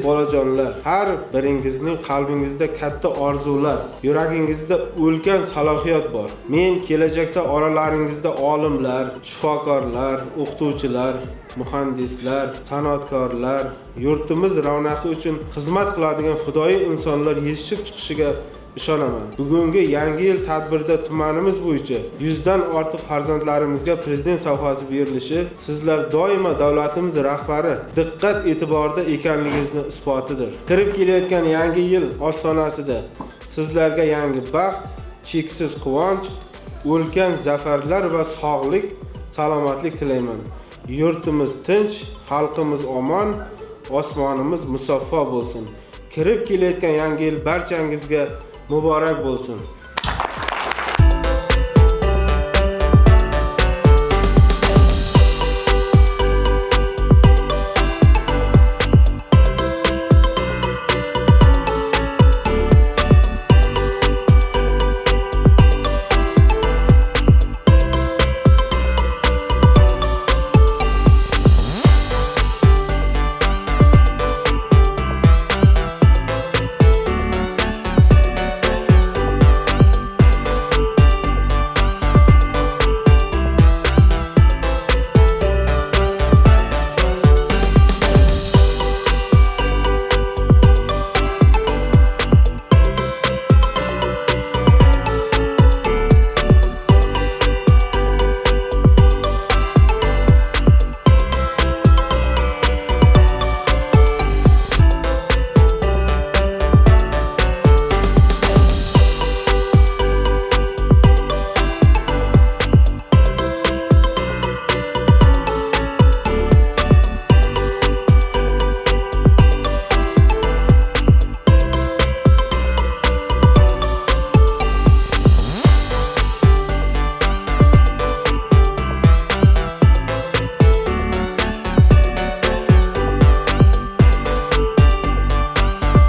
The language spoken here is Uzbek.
bolajonlar, har biringizning qalbingizda katta orzular, yuragingizda ulkan salohiyat bor. Men kelajakda oralaringizda olimlar, shifokorlar, o'qituvchilar, muhandislar, san'atkorlar, yurtimiz ravnaqi uchun xizmat qiladigan fidoyi insonlar yetishib chiqishiga ishonaman. Bugungi yangi yil tadbirida tumanimiz bo'yicha 100 dan ortiq farzandlarimizga prezident sovg'asi berilishi sizlar doimo davlatimiz rahbari diqqat e'tiborida ekanligingizni isbotidir. Kirib kelayotgan yangi yil ostonasida sizlarga yangi baxt, cheksiz quvonch, ulkan zafarlar va sog'lik, salomatlik tilayman. Yurtimiz tinch, xalqimiz omon, osmonimiz musaffo bo'lsin. Kirib kelayotgan yangi yil barchangizga muborak bo'lsin.